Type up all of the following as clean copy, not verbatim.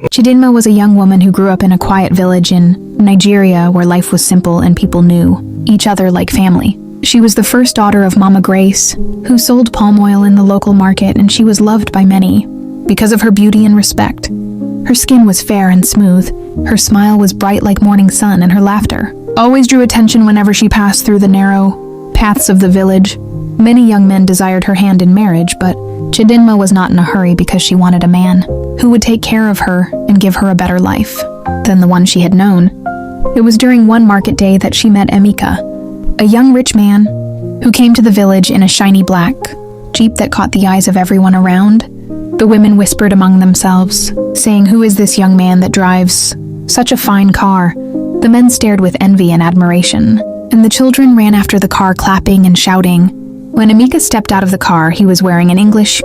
Chidinma was a young woman who grew up in a quiet village in Nigeria where life was simple and people knew each other like family. She was the first daughter of Mama Grace, who sold palm oil in the local market, and she was loved by many because of her beauty and respect. Her skin was fair and smooth, her smile was bright like morning sun, and her laughter always drew attention whenever she passed through the narrow paths of the village. Many young men desired her hand in marriage, but Chidinma was not in a hurry because she wanted a man who would take care of her and give her a better life than the one she had known. It was during one market day that she met Emeka, a young rich man who came to the village in a shiny black Jeep that caught the eyes of everyone around. The women whispered among themselves, saying, "Who is this young man that drives such a fine car?" The men stared with envy and admiration, and the children ran after the car clapping and shouting. When Emeka stepped out of the car, he was wearing an English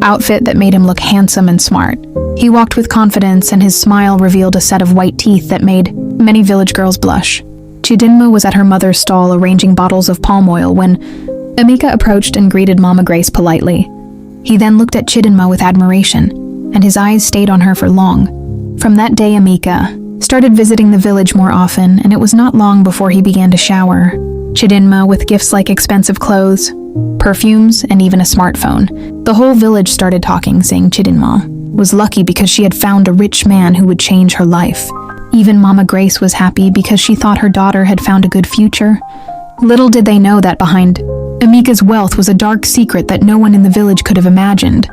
outfit that made him look handsome and smart. He walked with confidence, and his smile revealed a set of white teeth that made many village girls blush. Chidinma was at her mother's stall arranging bottles of palm oil when Emeka approached and greeted Mama Grace politely. He then looked at Chidinma with admiration, and his eyes stayed on her for long. From that day, Emeka started visiting the village more often, and it was not long before he began to shower Chidinma with gifts like expensive clothes, perfumes, and even a smartphone. The whole village started talking, saying Chidinma was lucky because she had found a rich man who would change her life. Even Mama Grace was happy because she thought her daughter had found a good future. Little did they know that behind Emeka's wealth was a dark secret that no one in the village could have imagined.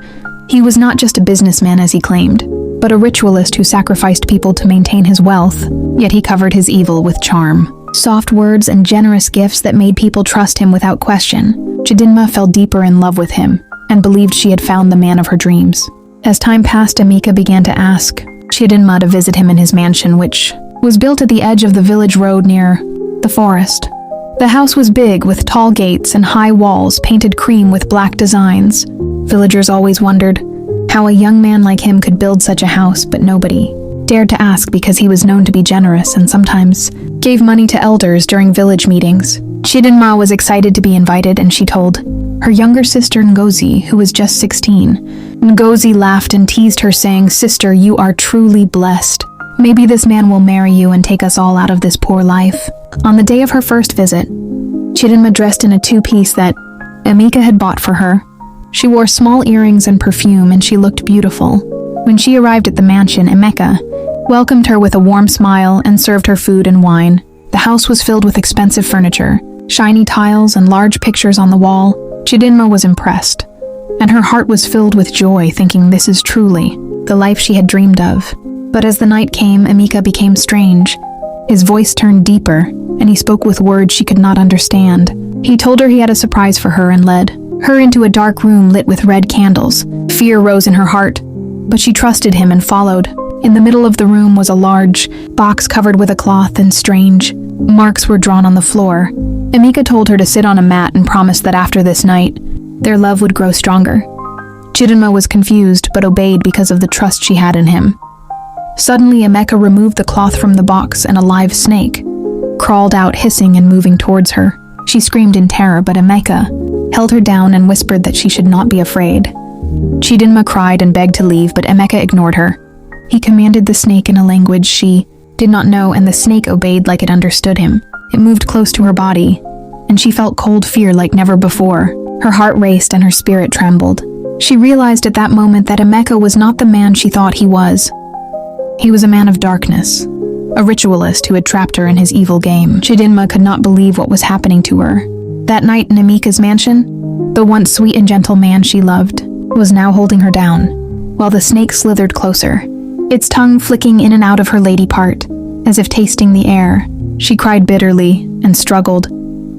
He was not just a businessman as he claimed, but a ritualist who sacrificed people to maintain his wealth, yet he covered his evil with charm. Soft words and generous gifts that made people trust him without question. Chidinma fell deeper in love with him and believed she had found the man of her dreams. As time passed, Emeka began to ask Chidinma to visit him in his mansion, which was built at the edge of the village road near the forest. The house was big, with tall gates and high walls painted cream with black designs. Villagers always wondered how a young man like him could build such a house, but nobody dared to ask because he was known to be generous and sometimes gave money to elders during village meetings. Chidinma was excited to be invited, and she told her younger sister Ngozi, who was just 16. Ngozi laughed and teased her, saying, "Sister, you are truly blessed. Maybe this man will marry you and take us all out of this poor life." On the day of her first visit, Chidinma dressed in a two-piece that Emeka had bought for her. She wore small earrings and perfume, and she looked beautiful. When she arrived at the mansion, Emeka welcomed her with a warm smile and served her food and wine. The house was filled with expensive furniture, shiny tiles, and large pictures on the wall. Chidinma was impressed, and her heart was filled with joy, thinking this is truly the life she had dreamed of. But as the night came, Emeka became strange. His voice turned deeper, and he spoke with words she could not understand. He told her he had a surprise for her and led her into a dark room lit with red candles. Fear rose in her heart, but she trusted him and followed. In the middle of the room was a large box covered with a cloth, and strange marks were drawn on the floor. Emeka told her to sit on a mat and promised that after this night, their love would grow stronger. Chidinma was confused, but obeyed because of the trust she had in him. Suddenly, Emeka removed the cloth from the box, and a live snake crawled out, hissing and moving towards her. She screamed in terror, but Emeka held her down and whispered that she should not be afraid. Chidinma cried and begged to leave, but Emeka ignored her. He commanded the snake in a language she did not know, and the snake obeyed like it understood him. It moved close to her body, and she felt cold fear like never before. Her heart raced and her spirit trembled. She realized at that moment that Emeka was not the man she thought he was. He was a man of darkness, a ritualist who had trapped her in his evil game. Chidinma could not believe what was happening to her. That night in Emeka's mansion, the once sweet and gentle man she loved was now holding her down, while the snake slithered closer, its tongue flicking in and out of her lady part, as if tasting the air. She cried bitterly and struggled,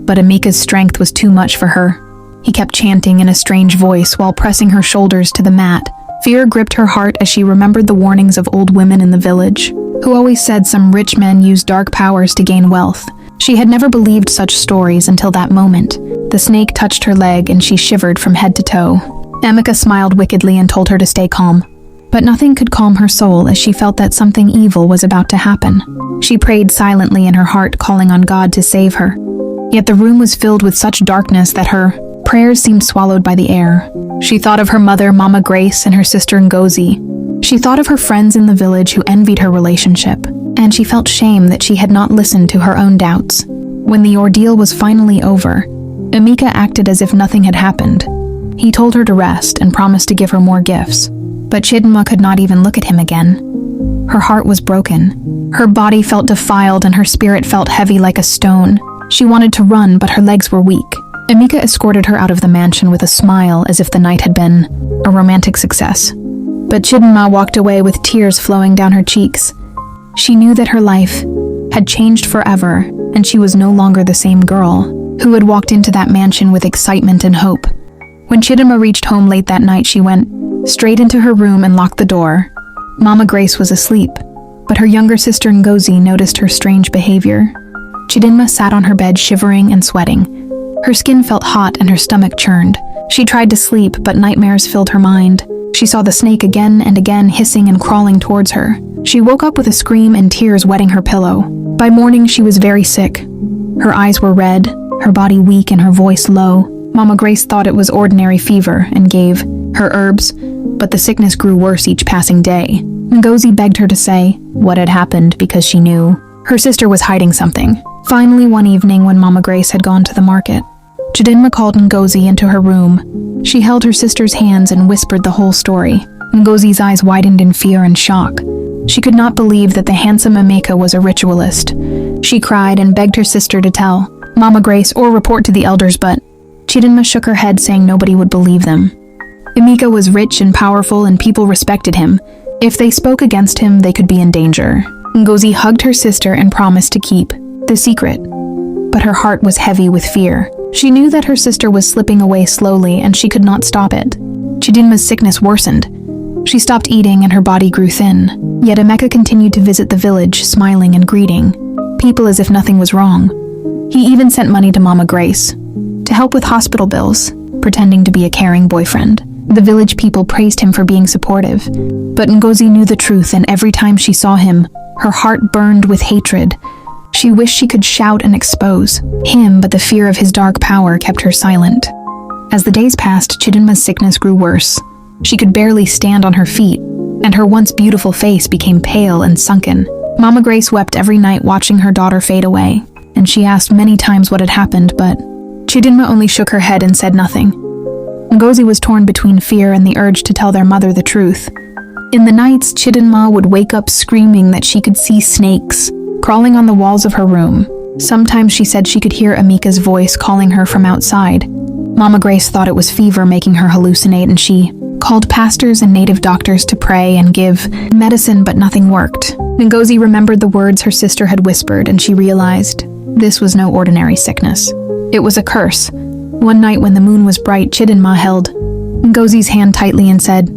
but Emeka's strength was too much for her. He kept chanting in a strange voice while pressing her shoulders to the mat. Fear gripped her heart as she remembered the warnings of old women in the village, who always said some rich men used dark powers to gain wealth. She had never believed such stories until that moment. The snake touched her leg, and she shivered from head to toe. Emeka smiled wickedly and told her to stay calm. But nothing could calm her soul as she felt that something evil was about to happen. She prayed silently in her heart, calling on God to save her. Yet the room was filled with such darkness that her prayers seemed swallowed by the air. She thought of her mother, Mama Grace, and her sister Ngozi. She thought of her friends in the village who envied her relationship, and she felt shame that she had not listened to her own doubts. When the ordeal was finally over, Emeka acted as if nothing had happened. He told her to rest and promised to give her more gifts, but Chidinma could not even look at him again. Her heart was broken. Her body felt defiled and her spirit felt heavy like a stone. She wanted to run, but her legs were weak. Emeka escorted her out of the mansion with a smile as if the night had been a romantic success. But Chidinma walked away with tears flowing down her cheeks. She knew that her life had changed forever, and she was no longer the same girl who had walked into that mansion with excitement and hope. When Chidinma reached home late that night, she went straight into her room and locked the door. Mama Grace was asleep, but her younger sister Ngozi noticed her strange behavior. Chidinma sat on her bed shivering and sweating. Her skin felt hot and her stomach churned. She tried to sleep, but nightmares filled her mind. She saw the snake again and again hissing and crawling towards her. She woke up with a scream and tears wetting her pillow. By morning, she was very sick. Her eyes were red, her body weak, and her voice low. Mama Grace thought it was ordinary fever and gave her herbs, but the sickness grew worse each passing day. Ngozi begged her to say what had happened because she knew her sister was hiding something. Finally, one evening when Mama Grace had gone to the market, Chidinma called Ngozi into her room. She held her sister's hands and whispered the whole story. Ngozi's eyes widened in fear and shock. She could not believe that the handsome Emeka was a ritualist. She cried and begged her sister to tell Mama Grace or report to the elders, but Chidinma shook her head, saying nobody would believe them. Emeka was rich and powerful, and people respected him. If they spoke against him, they could be in danger. Ngozi hugged her sister and promised to keep the secret, but her heart was heavy with fear. She knew that her sister was slipping away slowly, and she could not stop it. Chidinma's sickness worsened. She stopped eating and her body grew thin. Yet Emeka continued to visit the village, smiling and greeting people as if nothing was wrong. He even sent money to Mama Grace to help with hospital bills, pretending to be a caring boyfriend. The village people praised him for being supportive, but Ngozi knew the truth, and every time she saw him, her heart burned with hatred. She wished she could shout and expose him, but the fear of his dark power kept her silent. As the days passed, Chidinma's sickness grew worse. She could barely stand on her feet, and her once beautiful face became pale and sunken. Mama Grace wept every night watching her daughter fade away, and she asked many times what had happened, but Chidinma only shook her head and said nothing. Ngozi was torn between fear and the urge to tell their mother the truth. In the nights, Chidinma would wake up screaming that she could see snakes crawling on the walls of her room. Sometimes she said she could hear Emeka's voice calling her from outside. Mama Grace thought it was fever making her hallucinate, and she called pastors and native doctors to pray and give medicine, but nothing worked. Ngozi remembered the words her sister had whispered, and she realized this was no ordinary sickness. It was a curse. One night when the moon was bright, Chidinma held Ngozi's hand tightly and said,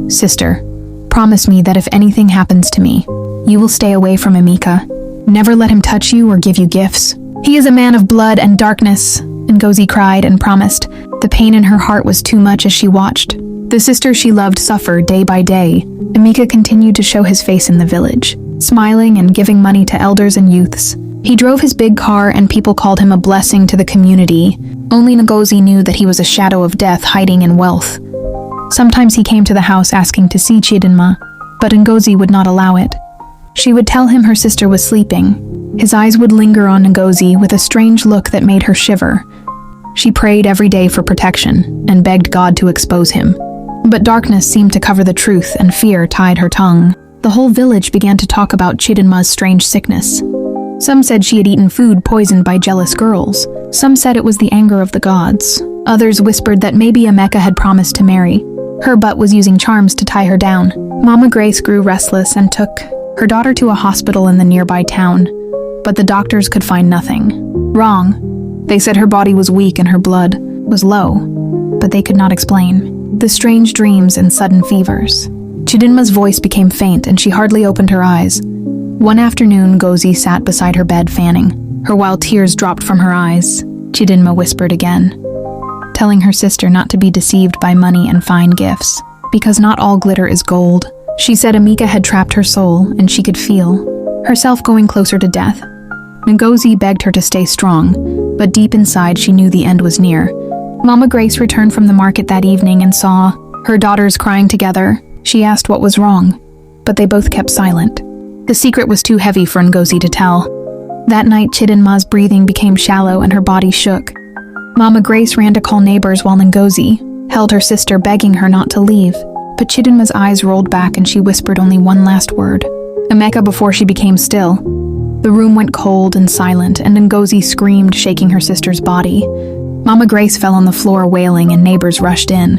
"Sister, promise me that if anything happens to me, you will stay away from Emeka. Never let him touch you or give you gifts. He is a man of blood and darkness." Ngozi cried and promised. The pain in her heart was too much as she watched the sister she loved suffer day by day. Emeka continued to show his face in the village, smiling and giving money to elders and youths. He drove his big car, and people called him a blessing to the community. Only Ngozi knew that he was a shadow of death hiding in wealth. Sometimes he came to the house asking to see Chidinma, but Ngozi would not allow it. She would tell him her sister was sleeping. His eyes would linger on Ngozi with a strange look that made her shiver. She prayed every day for protection and begged God to expose him. But darkness seemed to cover the truth, and fear tied her tongue. The whole village began to talk about Chidinma's strange sickness. Some said she had eaten food poisoned by jealous girls. Some said it was the anger of the gods. Others whispered that maybe Emeka had promised to marry her but was using charms to tie her down. Mama Grace grew restless and took her daughter to a hospital in the nearby town, but the doctors could find nothing wrong. They said her body was weak and her blood was low, but they could not explain the strange dreams and sudden fevers. Chidinma's voice became faint, and she hardly opened her eyes. One afternoon, Ngozi sat beside her bed fanning her while tears dropped from her eyes. Chidinma whispered again, telling her sister not to be deceived by money and fine gifts, because not all glitter is gold. She said Emeka had trapped her soul, and she could feel herself going closer to death. Ngozi begged her to stay strong, but deep inside she knew the end was near. Mama Grace returned from the market that evening and saw her daughters crying together. She asked what was wrong, but they both kept silent. The secret was too heavy for Ngozi to tell. That night, Chidinma's breathing became shallow and her body shook. Mama Grace ran to call neighbors while Ngozi held her sister, begging her not to leave. But Chidinma's eyes rolled back and she whispered only one last word, Emeka, before she became still. The room went cold and silent, and Ngozi screamed, shaking her sister's body. Mama Grace fell on the floor wailing and neighbors rushed in.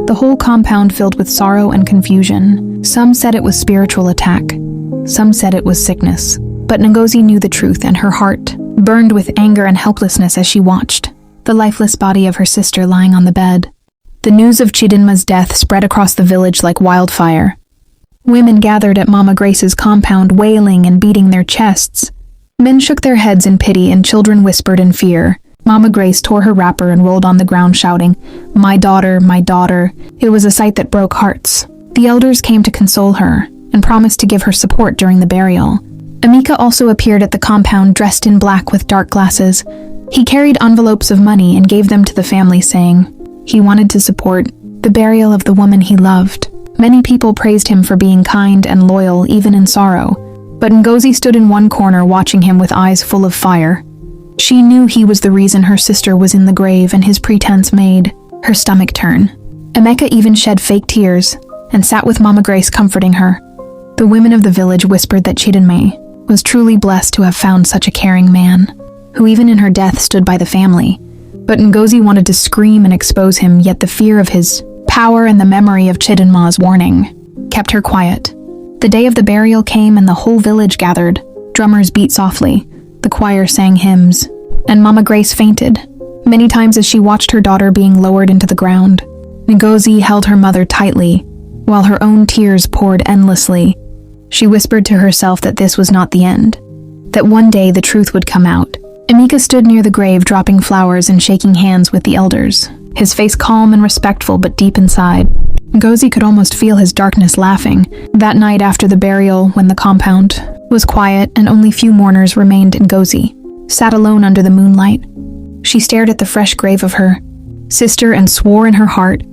The whole compound filled with sorrow and confusion. Some said it was spiritual attack. Some said it was sickness. But Ngozi knew the truth, and her heart burned with anger and helplessness as she watched the lifeless body of her sister lying on the bed. The news of Chidinma's death spread across the village like wildfire. Women gathered at Mama Grace's compound, wailing and beating their chests. Men shook their heads in pity and children whispered in fear. Mama Grace tore her wrapper and rolled on the ground shouting, "My daughter, my daughter." It was a sight that broke hearts. The elders came to console her and promised to give her support during the burial. Emeka also appeared at the compound dressed in black with dark glasses. He carried envelopes of money and gave them to the family, saying he wanted to support the burial of the woman he loved. Many people praised him for being kind and loyal even in sorrow, but Ngozi stood in one corner watching him with eyes full of fire. She knew he was the reason her sister was in the grave, and his pretense made her stomach turn. Emeka even shed fake tears and sat with Mama Grace comforting her. The women of the village whispered that Chidinma was truly blessed to have found such a caring man, who even in her death stood by the family. But Ngozi wanted to scream and expose him, yet the fear of his power and the memory of Chidinma's warning kept her quiet. The day of the burial came and the whole village gathered. Drummers beat softly, the choir sang hymns, and Mama Grace fainted many times as she watched her daughter being lowered into the ground. Ngozi held her mother tightly, while her own tears poured endlessly. She whispered to herself that this was not the end, that one day the truth would come out. Emeka stood near the grave, dropping flowers and shaking hands with the elders, his face calm and respectful but deep inside. Ngozi could almost feel his darkness laughing. That night after the burial, when the compound was quiet and only few mourners remained, Ngozi sat alone under the moonlight. She stared at the fresh grave of her sister and swore in her heart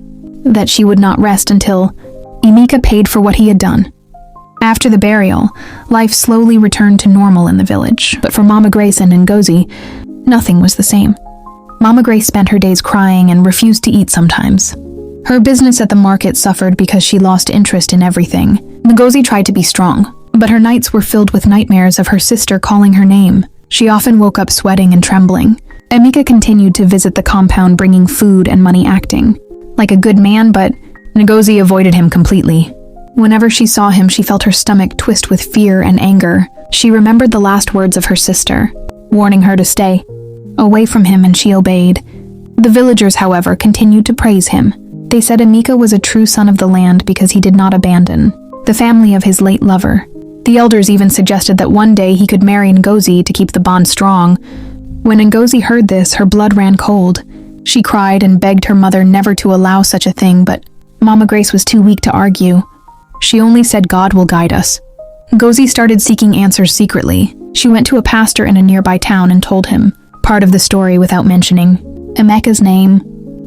that she would not rest until Emeka paid for what he had done. After the burial, life slowly returned to normal in the village, but for Mama Grace and Ngozi, nothing was the same. Mama Grace spent her days crying and refused to eat sometimes. Her business at the market suffered because she lost interest in everything. Ngozi tried to be strong, but her nights were filled with nightmares of her sister calling her name. She often woke up sweating and trembling. Emeka continued to visit the compound, bringing food and money, acting like a good man, but Ngozi avoided him completely. Whenever she saw him, she felt her stomach twist with fear and anger. She remembered the last words of her sister, warning her to stay away from him, and she obeyed. The villagers, however, continued to praise him. They said Emeka was a true son of the land because he did not abandon the family of his late lover. The elders even suggested that one day he could marry Ngozi to keep the bond strong. When Ngozi heard this, her blood ran cold. She cried and begged her mother never to allow such a thing, but Mama Grace was too weak to argue. She only said God will guide us. Ngozi started seeking answers secretly. She went to a pastor in a nearby town and told him part of the story without mentioning Emeka's name.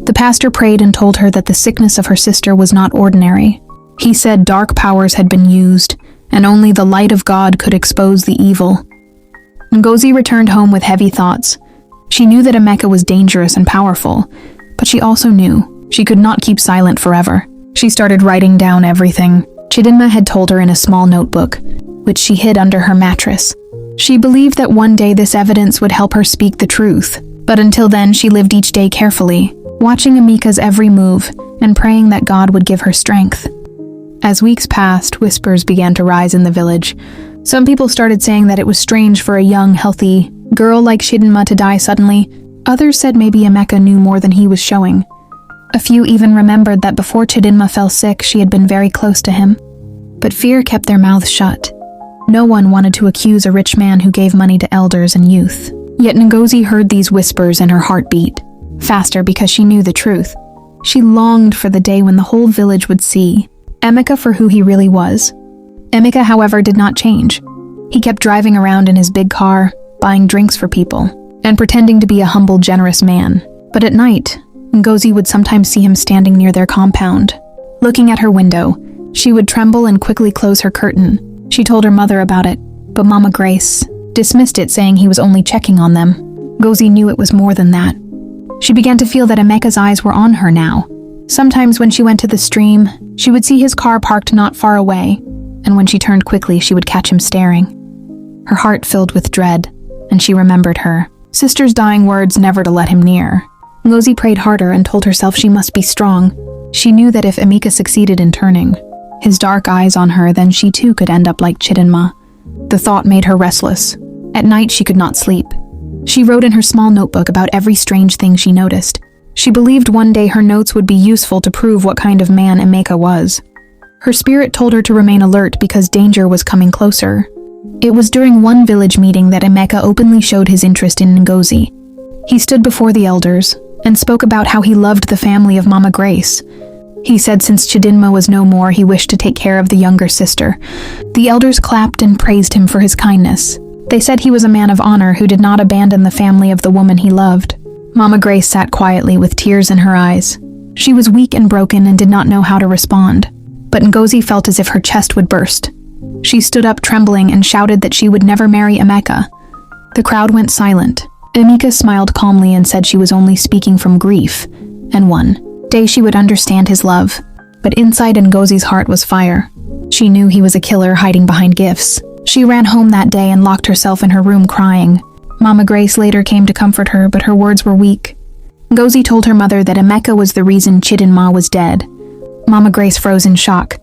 The pastor prayed and told her that the sickness of her sister was not ordinary. He said dark powers had been used, and only the light of God could expose the evil. Ngozi returned home with heavy thoughts. She knew that Emeka was dangerous and powerful, but she also knew she could not keep silent forever. She started writing down everything Chidinma had told her in a small notebook, which she hid under her mattress. She believed that one day this evidence would help her speak the truth, but until then she lived each day carefully, watching Emeka's every move and praying that God would give her strength. As weeks passed, whispers began to rise in the village. Some people started saying that it was strange for a young, healthy girl like Chidinma to die suddenly. Others said maybe Emeka knew more than he was showing. A few even remembered that before Chidinma fell sick, she had been very close to him. But fear kept their mouths shut. No one wanted to accuse a rich man who gave money to elders and youth. Yet Ngozi heard these whispers and her heart beat faster because she knew the truth. She longed for the day when the whole village would see Emeka for who he really was. Emeka, however, did not change. He kept driving around in his big car, buying drinks for people, and pretending to be a humble, generous man. But at night, Ngozi would sometimes see him standing near their compound. Looking at her window, She would tremble and quickly close her curtain. She told her mother about it, but Mama Grace dismissed it, saying he was only checking on them. Ngozi knew it was more than that. She began to feel that Emeka's eyes were on her now. Sometimes when she went to the stream, she would see his car parked not far away, and when she turned quickly, she would catch him staring. Her heart filled with dread, and she remembered her sister's dying words never to let him near. Ngozi prayed harder and told herself she must be strong. She knew that if Emeka succeeded in turning his dark eyes on her, then she too could end up like Chidinma. The thought made her restless. At night she could not sleep. She wrote in her small notebook about every strange thing she noticed. She believed one day her notes would be useful to prove what kind of man Emeka was. Her spirit told her to remain alert because danger was coming closer. It was during one village meeting that Emeka openly showed his interest in Ngozi. He stood before the elders and spoke about how he loved the family of Mama Grace. He said since Chidinma was no more, he wished to take care of the younger sister. The elders clapped and praised him for his kindness. They said he was a man of honor who did not abandon the family of the woman he loved. Mama Grace sat quietly with tears in her eyes. She was weak and broken and did not know how to respond. But Ngozi felt as if her chest would burst. She stood up trembling and shouted that she would never marry Emeka. The crowd went silent. Emeka smiled calmly and said she was only speaking from grief, and one day she would understand his love. But inside Ngozi's heart was fire. She knew he was a killer hiding behind gifts. She ran home that day and locked herself in her room crying. Mama Grace later came to comfort her, but her words were weak. Ngozi told her mother that Emeka was the reason Chidinma was dead. Mama Grace froze in shock.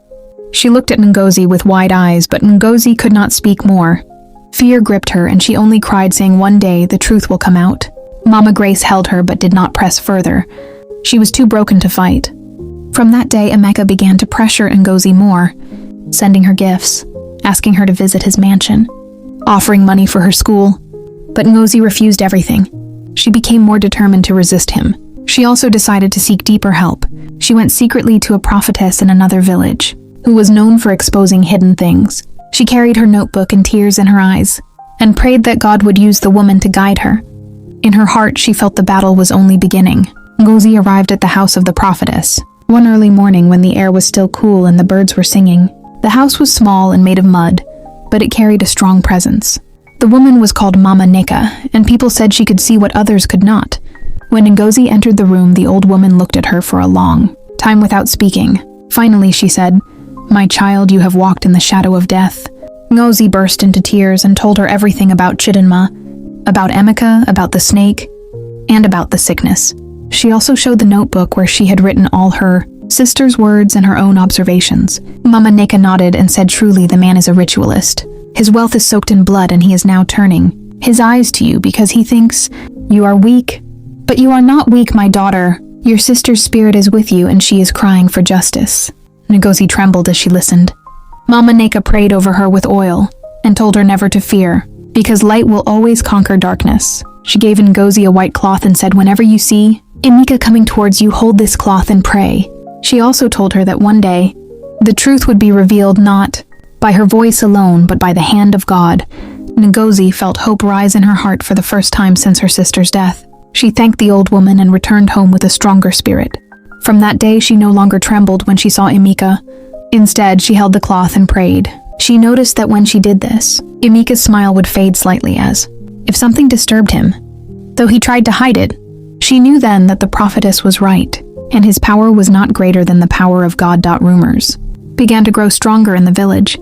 She looked at Ngozi with wide eyes, but Ngozi could not speak more. Fear gripped her, and she only cried, saying one day the truth will come out. Mama Grace held her but did not press further. She was too broken to fight. From that day, Emeka began to pressure Ngozi more, sending her gifts, asking her to visit his mansion, offering money for her school. But Ngozi refused everything. She became more determined to resist him. She also decided to seek deeper help. She went secretly to a prophetess in another village, who was known for exposing hidden things. She carried her notebook and tears in her eyes, and prayed that God would use the woman to guide her. In her heart, she felt the battle was only beginning. Ngozi arrived at the house of the prophetess one early morning when the air was still cool and the birds were singing. The house was small and made of mud, but it carried a strong presence. The woman was called Mama Nika, and people said she could see what others could not. When Ngozi entered the room, the old woman looked at her for a long time without speaking. Finally, she said, "My child, you have walked in the shadow of death." Ngozi burst into tears and told her everything about Chidinma, about Emeka, about the snake, and about the sickness. She also showed the notebook where she had written all her sister's words and her own observations. Mama Nika nodded and said, "Truly, the man is a ritualist. His wealth is soaked in blood, and he is now turning his eyes to you because he thinks you are weak. But you are not weak, my daughter. Your sister's spirit is with you, and she is crying for justice." Ngozi trembled as she listened. Mama Nika prayed over her with oil and told her never to fear, because light will always conquer darkness. She gave Ngozi a white cloth and said, "Whenever you see Emeka coming towards you, hold this cloth and pray." She also told her that one day, the truth would be revealed not by her voice alone, but by the hand of God. Ngozi felt hope rise in her heart for the first time since her sister's death. She thanked the old woman and returned home with a stronger spirit. From that day, she no longer trembled when she saw Emeka. Instead, she held the cloth and prayed. She noticed that when she did this, Emeka's smile would fade slightly as if something disturbed him. Though he tried to hide it, she knew then that the prophetess was right, and his power was not greater than the power of God. Rumors began to grow stronger in the village.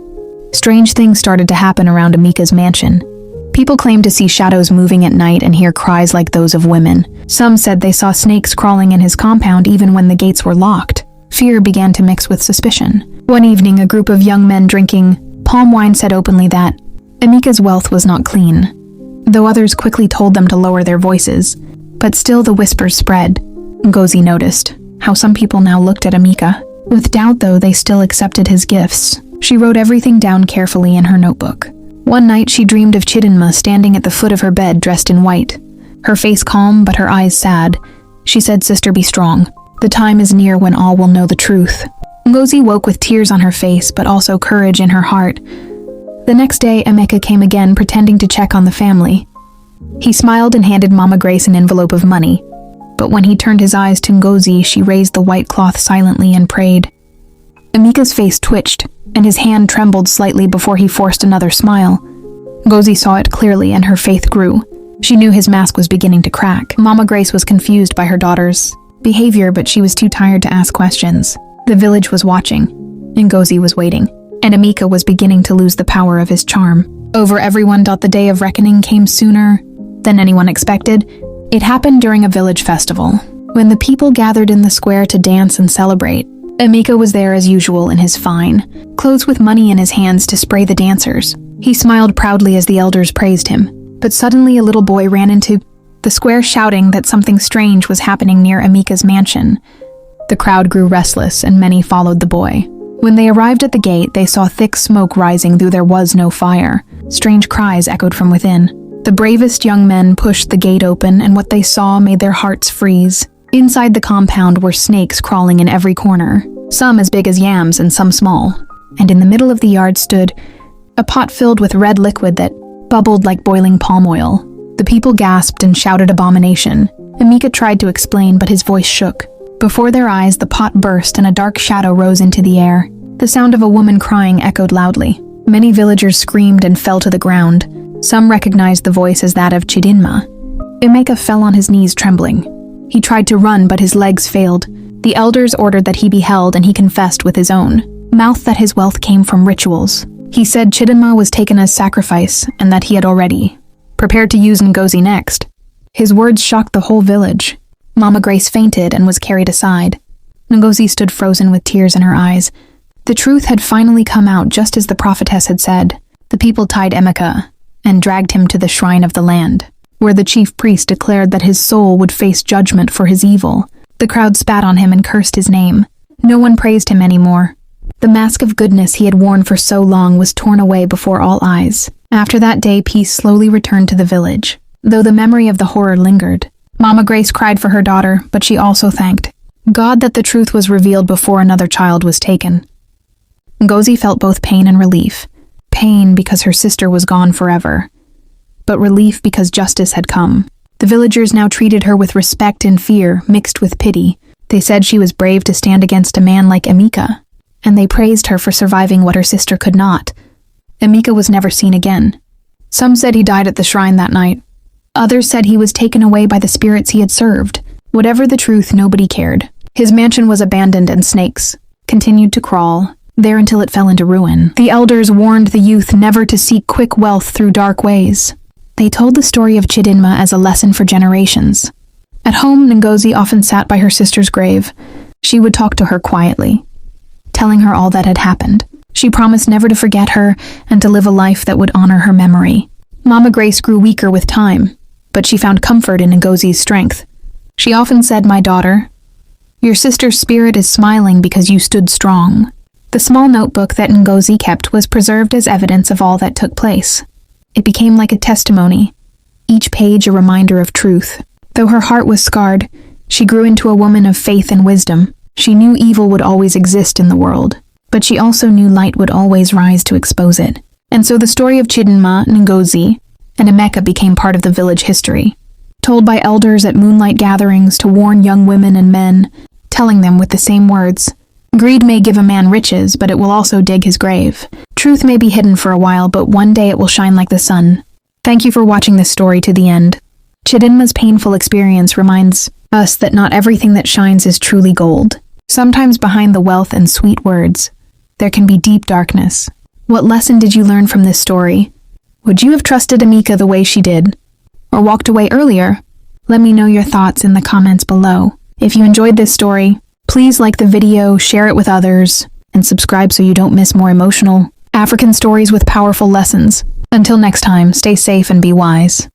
Strange things started to happen around Emeka's mansion. People claimed to see shadows moving at night and hear cries like those of women. Some said they saw snakes crawling in his compound even when the gates were locked. Fear began to mix with suspicion. One evening, a group of young men drinking palm wine said openly that Emeka's wealth was not clean, though others quickly told them to lower their voices. But still the whispers spread. Ngozi noticed how some people now looked at Emeka. With doubt, though, they still accepted his gifts. She wrote everything down carefully in her notebook. One night she dreamed of Chidinma standing at the foot of her bed dressed in white, her face calm but her eyes sad. She said, "Sister, be strong. The time is near when all will know the truth." Ngozi woke with tears on her face but also courage in her heart. The next day, Emeka came again, pretending to check on the family. He smiled and handed Mama Grace an envelope of money. But when he turned his eyes to Ngozi, she raised the white cloth silently and prayed, Emeka's face twitched, and his hand trembled slightly before he forced another smile. Ngozi saw it clearly, and her faith grew. She knew his mask was beginning to crack. Mama Grace was confused by her daughter's behavior, but she was too tired to ask questions. The village was watching, and Ngozi was waiting, and Emeka was beginning to lose the power of his charm over everyone. The day of reckoning came sooner than anyone expected. It happened during a village festival, when the people gathered in the square to dance and celebrate. Emeka was there as usual in his fine clothes, with money in his hands to spray the dancers. He smiled proudly as the elders praised him. But suddenly a little boy ran into the square shouting that something strange was happening near Emeka's mansion. The crowd grew restless, and many followed the boy. When they arrived at the gate, they saw thick smoke rising, though there was no fire. Strange cries echoed from within. The bravest young men pushed the gate open, and what they saw made their hearts freeze. Inside the compound were snakes crawling in every corner, some as big as yams and some small. And in the middle of the yard stood a pot filled with red liquid that bubbled like boiling palm oil. The people gasped and shouted abomination. Emeka tried to explain, but his voice shook. Before their eyes, the pot burst and a dark shadow rose into the air. The sound of a woman crying echoed loudly. Many villagers screamed and fell to the ground. Some recognized the voice as that of Chidinma. Emeka fell on his knees, trembling. He tried to run, but his legs failed. The elders ordered that he be held, and he confessed with his own mouth that his wealth came from rituals. He said Chidinma was taken as sacrifice, and that he had already prepared to use Ngozi next. His words shocked the whole village. Mama Grace fainted and was carried aside. Ngozi stood frozen with tears in her eyes. The truth had finally come out, just as the prophetess had said. The people tied Emeka and dragged him to the shrine of the land, where the chief priest declared that his soul would face judgment for his evil. The crowd spat on him and cursed his name. No one praised him anymore. The mask of goodness he had worn for so long was torn away before all eyes. After that day, peace slowly returned to the village, though the memory of the horror lingered. Mama Grace cried for her daughter, but she also thanked God that the truth was revealed before another child was taken. Ngozi felt both pain and relief. Pain because her sister was gone forever, but relief because justice had come. The villagers now treated her with respect and fear, mixed with pity. They said she was brave to stand against a man like Emeka, and they praised her for surviving what her sister could not. Emeka was never seen again. Some said he died at the shrine that night. Others said he was taken away by the spirits he had served. Whatever the truth, nobody cared. His mansion was abandoned, and snakes continued to crawl there until it fell into ruin. The elders warned the youth never to seek quick wealth through dark ways. They told the story of Chidinma as a lesson for generations. At home, Ngozi often sat by her sister's grave. She would talk to her quietly, telling her all that had happened. She promised never to forget her and to live a life that would honor her memory. Mama Grace grew weaker with time, but she found comfort in Ngozi's strength. She often said, "My daughter, your sister's spirit is smiling because you stood strong." The small notebook that Ngozi kept was preserved as evidence of all that took place. It became like a testimony, each page a reminder of truth. Though her heart was scarred, she grew into a woman of faith and wisdom. She knew evil would always exist in the world, but she also knew light would always rise to expose it. And so the story of Chidinma, Ngozi, and Emeka became part of the village history, told by elders at moonlight gatherings to warn young women and men, telling them with the same words, "Greed may give a man riches, but it will also dig his grave. Truth may be hidden for a while, but one day it will shine like the sun." Thank you for watching this story to the end. Chidinma's painful experience reminds us that not everything that shines is truly gold. Sometimes behind the wealth and sweet words, there can be deep darkness. What lesson did you learn from this story? Would you have trusted Emeka the way she did, or walked away earlier? Let me know your thoughts in the comments below. If you enjoyed this story, please like the video, share it with others, and subscribe so you don't miss more emotional African stories with powerful lessons. Until next time, stay safe and be wise.